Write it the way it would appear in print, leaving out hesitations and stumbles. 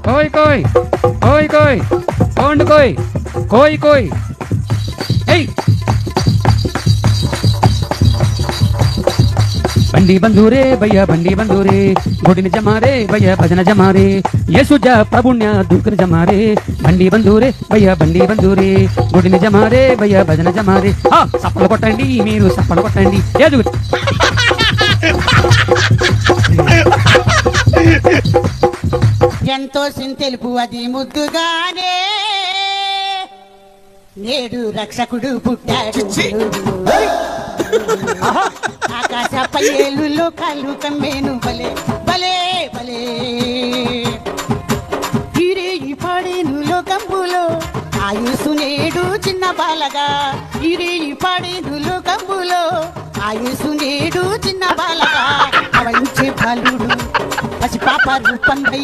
కోయ్ కోయ్ కోయ్ కోయ్ కోండు కోయ్ కోయ్ కోయ్ ఏయ్ బండి బంధూరే భయ్యా బండి బంధూరే గుడిని జమారే భయ్యా భజన జమారే యేసుజా ప్రభుణ్య దుఃఖని జమారే బండి బంధూరే భయ్యా బండి బంధూరే గుడిని జమారే భయ్యా భజన జమారే సప్పలు కొట్టండి మీరు సప్పలు కొట్టండి ఏదు ఎంతో సింతెలుపు అది ముద్దుగానే నేడు రక్షకుడు పుట్టాడు ఆకాశపై ఏలులో కాళ్ళు కమ్మేను బలే బలే బలే ఈ పాడేను లోకంబులో ఆయుసు నేడు చిన్న బాలగా ఈ పాడేను లోకంబులో ఆయుసు నేడు చిన్న బాలగా అవంచే బాలుడు పసి పాప రూపంపై